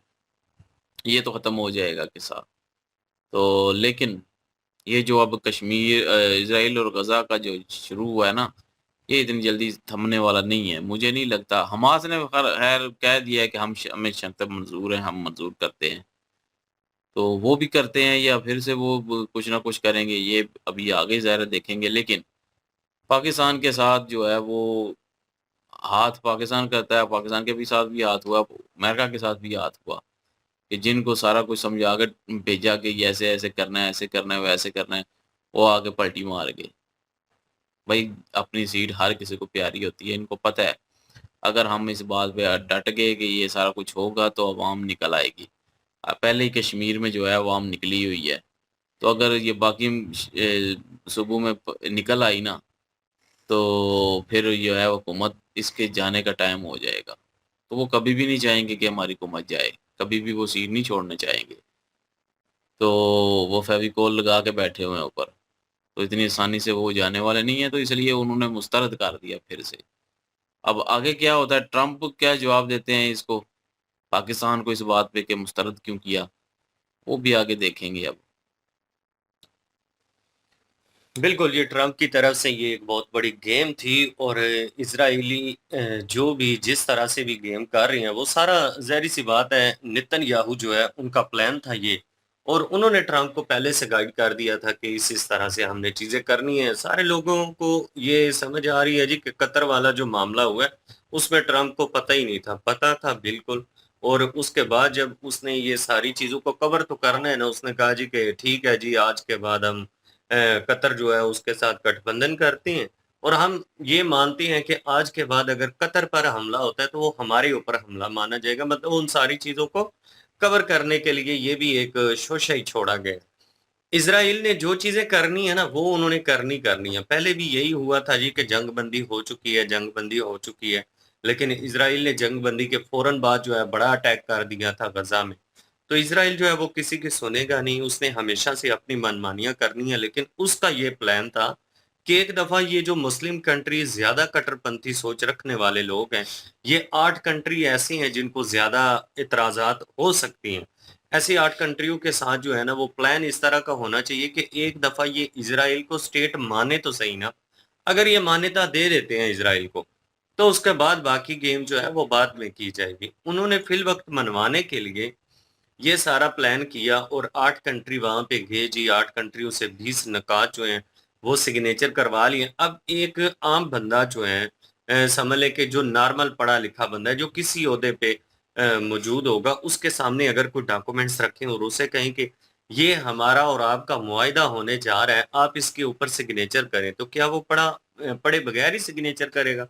ये तो ख़त्म हो जाएगा किस्सा। तो लेकिन ये जो अब कश्मीर इज़राइल और गज़ा का जो शुरू हुआ है ना, ये इतनी जल्दी थमने वाला नहीं है। मुझे नहीं लगता, हमास ने ख़ैर कह दिया है कि हमें शर्तें मंज़ूर हैं, हम मंज़ूर करते हैं। तो वो भी करते हैं या फिर से वो कुछ ना कुछ करेंगे, ये अभी आगे ज़ाहिर है देखेंगे। लेकिन पाकिस्तान के साथ जो है वो हाथ पाकिस्तान करता है, पाकिस्तान के भी साथ भी हाथ हुआ, अमेरिका के साथ भी हाथ हुआ कि जिनको सारा कुछ समझा कर भेजा कि ये ऐसे-ऐसे करना है, ऐसे करना है, वैसे करना है, वो आके पलटी मार गए। भाई अपनी सीट हर किसी को प्यारी होती है, इनको पता है अगर हम इस बात पे डट गए कि ये सारा कुछ होगा तो अवाम निकल आएगी। पहले ही कश्मीर में जो है अवाम निकली हुई है, तो अगर ये बाकी सूबों में निकल आई ना, तो फिर जो है हुकूमत इसके जाने का टाइम हो जाएगा। तो वो कभी भी नहीं चाहेंगे कि हमारी हुकूमत जाए, कभी भी वो सीट नहीं छोड़ना चाहेंगे। तो वो फेविकोल लगा के बैठे हुए हैं ऊपर, तो इतनी आसानी से वो जाने वाले नहीं है, तो इसलिए उन्होंने मुस्तरद कर दिया फिर से। अब आगे क्या होता है, ट्रंप क्या जवाब देते हैं इसको, पाकिस्तान को इस बात पे कि मुस्तरद क्यों किया, वो भी आगे देखेंगे अब। बिल्कुल, ये ट्रंप की तरफ से ये एक बहुत बड़ी गेम थी और इज़राइली जो भी जिस तरह से भी गेम कर रहे हैं, वो सारा ज़ाहिर-सी बात है नेतन्याहू जो है उनका प्लान था ये, और उन्होंने ट्रंप को पहले से गाइड कर दिया था कि इस तरह से हमने चीज़ें करनी है। सारे लोगों को ये समझ आ रही है जी कि कतर वाला जो मामला हुआ है, उसमें ट्रंप को पता ही नहीं था। पता था बिल्कुल, और उसके बाद जब उसने ये सारी चीज़ों को कवर तो करना है ना, उसने कहा जी कि ठीक है जी, आज के बाद हम कतर जो है उसके साथ गठबंधन करती हैं, और हम ये मानते हैं कि आज के बाद अगर कतर पर हमला होता है तो वो हमारे ऊपर हमला माना जाएगा। मतलब उन सारी चीज़ों को कवर करने के लिए ये भी एक शोशा ही छोड़ा गया। इज़राइल ने जो चीज़ें करनी है ना, वो उन्होंने करनी है। पहले भी यही हुआ था जी कि जंगबंदी हो चुकी है, जंगबंदी हो चुकी है। लेकिन इज़राइल ने जंगबंदी के फ़ौरन बाद जो है बड़ा अटैक कर दिया था गज़ा में। तो इज़राइल जो है वो किसी की सुनेगा नहीं, उसने हमेशा से अपनी मनमानियाँ करनी है। लेकिन उसका ये प्लान था कि एक दफ़ा ये जो मुस्लिम कंट्रीज़ ज़्यादा कट्टरपंथी सोच रखने वाले लोग हैं, ये 8 कंट्री ऐसी हैं जिनको ज़्यादा इतराज़ात हो सकती हैं। ऐसी 8 कंट्रियों के साथ जो है ना, वो प्लान इस तरह का होना चाहिए कि एक दफ़ा ये इज़राइल को स्टेट माने तो सही ना। अगर ये मान्यता दे देते हैं इज़राइल को, तो उसके बाद बाकी गेम जो है वो बाद में की जाएगी। उन्होंने फ़िलवक़्त मनवाने के लिए ये सारा प्लान किया और 8 कंट्री वहाँ पे गए जी, 8 कंट्रियों से 20 नकात जो हैं, वो सिग्नेचर करवा लिए। अब एक आम बंदा जो है समझ लें कि जो नॉर्मल पढ़ा-लिखा बंदा है, जो किसी ओहदे पे मौजूद होगा, उसके सामने अगर कोई डॉक्यूमेंट्स रखें और उसे कहें कि ये हमारा और आपका मुआहिदा होने जा रहा है, आप इसके ऊपर सिग्नेचर करें, तो क्या वो पढ़े बगैर ही सिग्नेचर करेगा?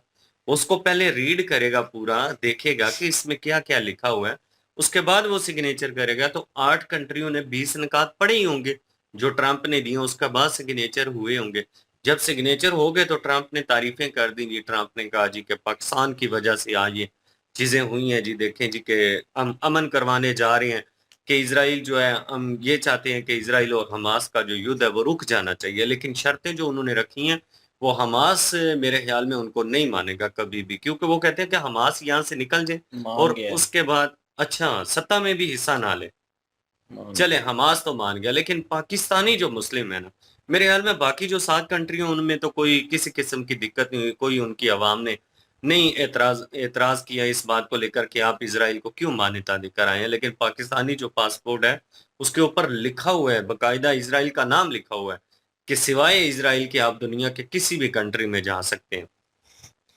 उसको पहले रीड करेगा पूरा, देखेगा कि इसमें क्या-क्या लिखा हुआ है, उसके बाद वो सिग्नेचर करेगा। तो 8 कंट्रियों ने 20 निकात पढ़े ही होंगे, जो ट्रंप ने दिए, उसके बाद सिग्नेचर हुए होंगे। जब सिग्नेचर हो गए तो ट्रंप ने तारीफ़ें कर दी जी, ट्रंप ने कहा जी कि पाकिस्तान की वजह से आज ये चीज़ें हुई हैं जी, देखें जी कि हम अमन करवाने जा रहे हैं कि इज़राइल जो है, हम ये चाहते हैं कि इज़राइल और हमास का जो युद्ध है वो रुक जाना चाहिए। लेकिन शर्तें जो उन्होंने रखी हैं, वो हमास मेरे ख़्याल में उनको नहीं मानेगा कभी भी, क्योंकि वो कहते हैं कि हमास यहाँ से निकल जाए मान और गया है, उसके बाद अच्छा, सत्ता में भी हिस्सा ना ले। मान चले गया। हमास तो मान गया, लेकिन पाकिस्तानी जो मुस्लिम है ना, मेरे ख्याल में बाकी जो 7 कंट्री हैं उनमें तो कोई किसी किस्म की दिक्कत नहीं हुई, कोई उनकी अवाम ने नहीं एतराज़ किया इस बात को लेकर कि आप इज़राइल को क्यों मान्यता देकर आए हैं। लेकिन पाकिस्तानी जो पासपोर्ट है, उसके ऊपर लिखा हुआ है, बाकायदा इज़राइल का नाम लिखा हुआ है कि सिवाय इज़राइल के आप दुनिया के किसी भी कंट्री में जा सकते हैं।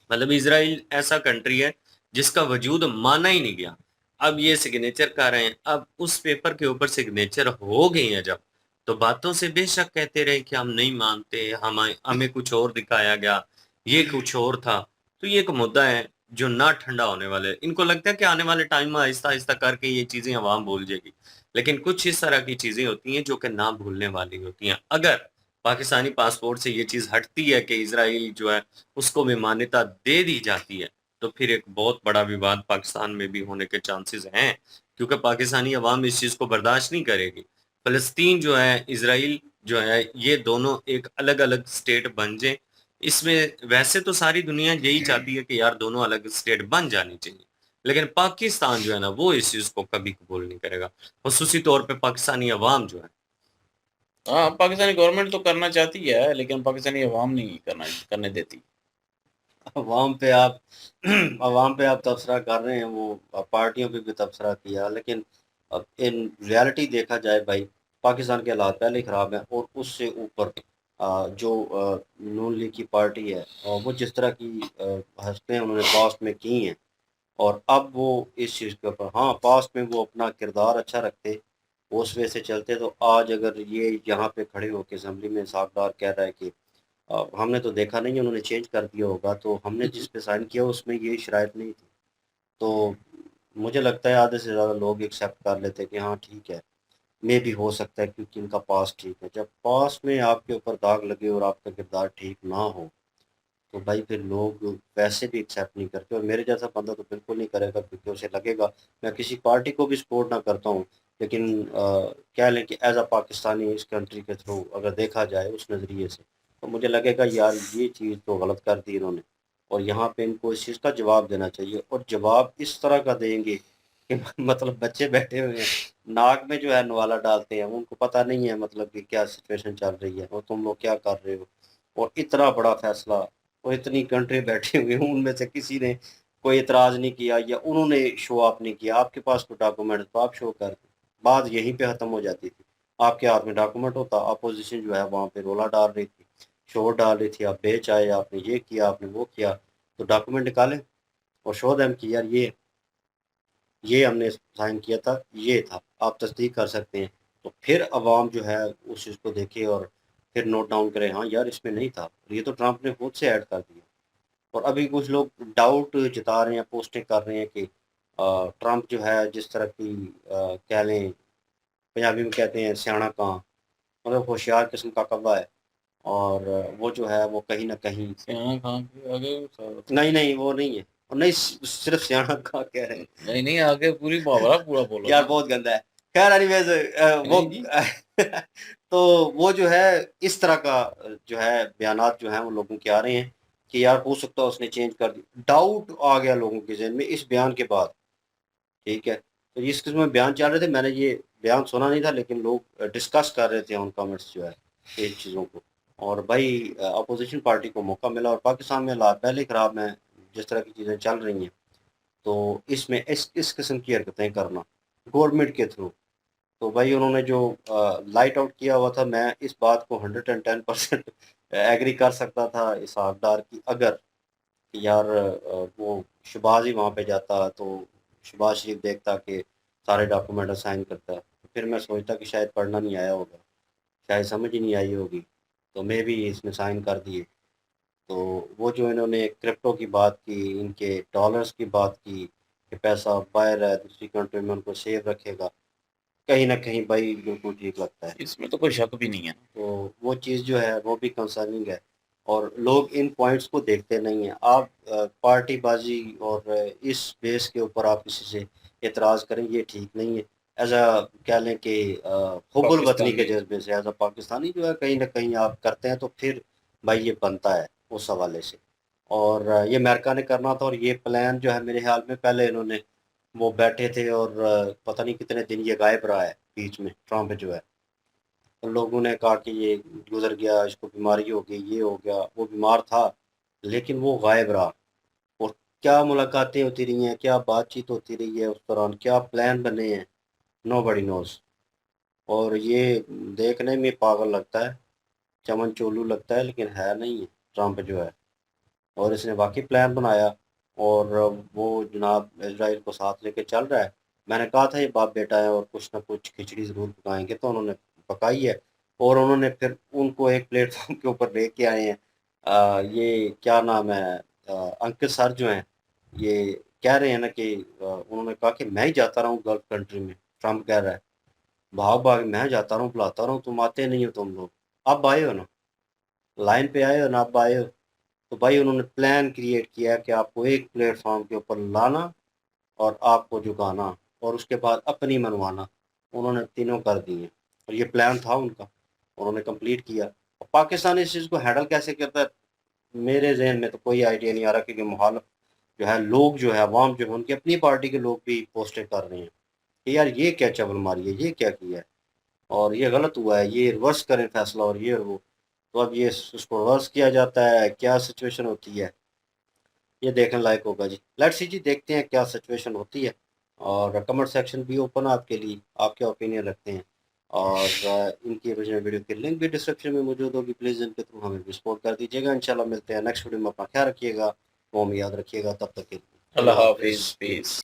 मतलब इज़राइल ऐसा कंट्री है जिसका वजूद माना ही नहीं गया। अब ये सिग्नेचर कर रहे हैं, अब उस पेपर के ऊपर सिग्नेचर हो गए हैं जब, तो बातों से बेशक कहते रहे कि हम नहीं मानते, हमें कुछ और दिखाया गया, ये कुछ और था। तो ये एक मुद्दा है, जो ना ठंडा होने वाले। इनको लगता है कि आने वाले टाइम में आहिस्ता आहिस्ता करके ये चीजें अवाम भूल जाएगी, लेकिन कुछ इस तरह की चीजें होती हैं जो कि ना भूलने वाली होती हैं। अगर पाकिस्तानी पासपोर्ट से ये चीज हटती है कि इसराइल जो है उसको भी मान्यता दे दी जाती है, तो फिर एक बहुत बड़ा विवाद पाकिस्तान में भी होने के चांसेस हैं, क्योंकि पाकिस्तानी अवाम इस चीज को बर्दाश्त नहीं करेगी। फलस्तीन जो है, इसराइल जो है, ये दोनों एक अलग अलग स्टेट बन जाए। इसमें वैसे तो सारी दुनिया यही चाहती है कि यार दोनों अलग स्टेट बन जानी चाहिए, लेकिन पाकिस्तान जो है ना वो इस चीज को कभी कबूल नहीं करेगा, खुसूसी तौर पे पाकिस्तानी अवाम जो है। हाँ, पाकिस्तानी गवर्नमेंट तो करना चाहती है, लेकिन पाकिस्तानी अवाम नहीं करने देती। अवाम पे आप अवाम पे आप तबसरा कर रहे हैं, वो पार्टियों पे भी तबसरा किया, लेकिन अब इन रियलिटी देखा जाए भाई, पाकिस्तान के हालात पहले ही खराब हैं, और उससे ऊपर जो नून लीग की पार्टी है, और वो जिस तरह की हरकतें उन्होंने पास्ट में की हैं, और अब वो इस चीज़ के ऊपर, हाँ पास्ट में वो अपना किरदार अच्छा रखते, वो उस वे से चलते, तो आज अगर ये यहाँ पे खड़े होकर असम्बली में साहबदार कह रहा है कि हमने तो देखा नहीं, उन्होंने चेंज कर दिया होगा, तो हमने जिस पे साइन किया उसमें ये शराइत नहीं थी, तो मुझे लगता है आधे से ज़्यादा लोग एक्सेप्ट कर लेते हैं कि हाँ ठीक है, मे भी हो सकता है क्योंकि इनका पास ठीक है। जब पास में आपके ऊपर दाग लगे और आपका किरदार ठीक ना हो, तो भाई फिर लोग वैसे भी एक्सेप्ट नहीं करते, और मेरे जैसा बंदा तो बिल्कुल नहीं करेगा, क्योंकि उसे लगेगा, मैं किसी पार्टी को भी सपोर्ट ना करता हूँ, लेकिन कह लें कि एज अ पाकिस्तानी इस कंट्री के थ्रू अगर देखा जाए उस नज़रिए से, तो मुझे लगेगा यार ये चीज़ तो गलत कर दी इन्होंने, और यहाँ पे इनको इस चीज़ का जवाब देना चाहिए, और जवाब इस तरह का देंगे कि मतलब बच्चे बैठे हुए हैं, नाक में जो है नवाला डालते हैं, उनको पता नहीं है मतलब कि क्या सिचुएशन चल रही है और तुम लोग क्या कर रहे हो, और इतना बड़ा फैसला, और इतनी कंट्री बैठी हुई हैं, उनमें से किसी ने कोई इतराज़ नहीं किया या उन्होंने शो ऑफ नहीं किया। आपके पास तो डॉक्यूमेंट तो आप शो कर, बात यहीं पे ख़त्म हो जाती थी। आपके हाथ में डॉक्यूमेंट होता, अपोजिशन जो है वहाँ पे रोला डाल रही थी, शोर डाल रही थी, आप बेच आए, आपने ये किया, आपने वो किया, तो डॉक्यूमेंट निकालें और शो देम कि यार ये हमने साइन किया था, ये था, आप तस्दीक कर सकते हैं। तो फिर अवाम जो है उस चीज़ को देखे और फिर नोट डाउन करे, हाँ यार इसमें नहीं था, ये तो ट्रंप ने खुद से ऐड कर दिया। और अभी कुछ लोग डाउट जता रहे हैं, पोस्टें कर रहे हैं कि ट्रंप जो है जिस तरह की कह लें, पंजाबी में कहते हैं सियाणा कां, मतलब होशियार किस्म का कौवा है, और वो जो है वो कहीं न कहीं, सियाना खान के आगे नहीं, नहीं वो नहीं है, और नहीं सिर्फ़ सियाणा कां कह रहे हैं। नहीं नहीं, आगे पूरी मुहावरा पूरा बोलो यार ना। बहुत गंदा है। ख़ैर एनीवेज़ वो नहीं जी। तो वो जो है इस तरह का जो है बयानात जो हैं वो लोगों के आ रहे हैं कि यार हो सकता है उसने चेंज कर दी। डाउट आ गया लोगों के ज़हन में इस बयान के बाद, ठीक है? तो इस किस्म में बयान चल रहे थे, मैंने ये बयान सुना नहीं था, लेकिन लोग डिस्कस कर रहे थे ऑन कमेंट्स जो है इन चीज़ों को, और भाई अपोज़िशन पार्टी को मौका मिला, और पाकिस्तान में हालात पहले ही ख़राब हैं, जिस तरह की चीज़ें चल रही हैं, तो इसमें इस किस्म की हरकतें करना गवर्नमेंट के थ्रू, तो भाई उन्होंने जो लाइट आउट किया हुआ था, मैं इस बात को 110% एग्री कर सकता था इसहाक डार की, अगर यार वो शहबाज ही वहाँ पे जाता, तो शहबाज शरीफ देखता कि सारे डॉक्यूमेंट साइन करता, तो फिर मैं सोचता कि शायद पढ़ना नहीं आया होगा, शायद समझ ही नहीं आई होगी, तो मैं भी इसमें साइन कर दिए। तो वो जो इन्होंने क्रिप्टो की बात की, इनके डॉलर्स की बात की कि पैसा बाहर है दूसरी कंट्री में, उनको सेव रखेगा, कहीं न कहीं भाई बिल्कुल ठीक लगता है। इसमें तो कोई शक भी नहीं है। तो वो चीज़ जो है वो भी कंसर्निंग है, और लोग इन पॉइंट्स को देखते नहीं हैं। आप पार्टीबाज़ी और इस बेस के ऊपर आप किसी से एतराज़ करें, ये ठीक नहीं है। एज़ अ कह लें कि हुब्बुल वतनी के पाकिस्तानी जज़्बे से एज़ अ पाकिस्तानी जो है कहीं न कहीं आप करते हैं, तो फिर भाई ये बनता है उस हवाले से। और ये अमेरिका ने करना था, और ये प्लान जो है मेरे ख़्याल में पहले इन्होंने, वो बैठे थे, और पता नहीं कितने दिन ये गायब रहा है बीच में ट्रंप जो है। तो लोगों ने कहा कि ये गुज़र गया, इसको बीमारी हो गई, ये हो गया, वो बीमार था, लेकिन वो गायब रहा, और क्या मुलाकातें होती रही हैं, क्या बातचीत होती रही है उस दौरान, क्या प्लान बने हैं, नोबडी नोज़। और ये देखने में पागल लगता है, चमन-चोलू लगता है, लेकिन है नहीं है ट्रंप जो है, और इसने वाक़ई प्लान बनाया, और वो जनाब इज़राइल को साथ लेके चल रहा है। मैंने कहा था ये बाप-बेटा है और कुछ ना कुछ खिचड़ी ज़रूर पकाएँगे, तो उन्होंने पकाई है, और उन्होंने फिर उनको एक प्लेटफ़ॉर्म के ऊपर लेके आए हैं। ये क्या नाम है, अंकित सर जो हैं, ये कह रहे हैं ना कि उन्होंने कहा कि मैं ही जाता रहा हूँ गल्फ कंट्री में, ट्रम्प कह रहा है भाग भाग मैं जाता रहा हूँ बुलाता रहा हूँ, तुम आते नहीं हो, तुम लोग अब आए हो ना, लाइन पे आए हो ना, अब आए हो। तो भाई उन्होंने प्लान क्रिएट किया कि आपको एक प्लेटफॉर्म के ऊपर लाना और आपको झुकाना और उसके बाद अपनी मनवाना, उन्होंने तीनों कर दिए और ये प्लान था उनका, उन्होंने कंप्लीट किया। और पाकिस्तान इस चीज़ को हैंडल कैसे करता है मेरे जहन में तो कोई आइडिया नहीं आ रहा, क्योंकि मुखालिफ जो है लोग जो है अवाम जो है उनकी अपनी पार्टी के लोग भी पोस्टें कर रहे हैं कि यार ये क्या चवल मारी है, ये क्या किया है और ये गलत हुआ है, ये रिवर्स करें फैसला और ये और वो। तो अब ये उसको रिवर्स किया जाता है, क्या सिचुएशन होती है ये देखने लायक होगा जी। लेट्स सी जी, देखते हैं क्या सिचुएशन होती है। और कमेंट सेक्शन भी ओपन है आपके लिए, आप क्या ओपिनियन रखते हैं। और इनकी ओरिजिनल वीडियो की लिंक भी डिस्क्रिप्शन में मौजूद होगी, प्लीज़ इनके थ्रू हमें भी सपोर्ट कर दीजिएगा। इंशाल्लाह मिलते हैं नेक्स्ट वीडियो में, अपना ख्याल रखिएगा, वो में याद रखिएगा, तब तक के लिए अल्लाह हाफिज, पीस।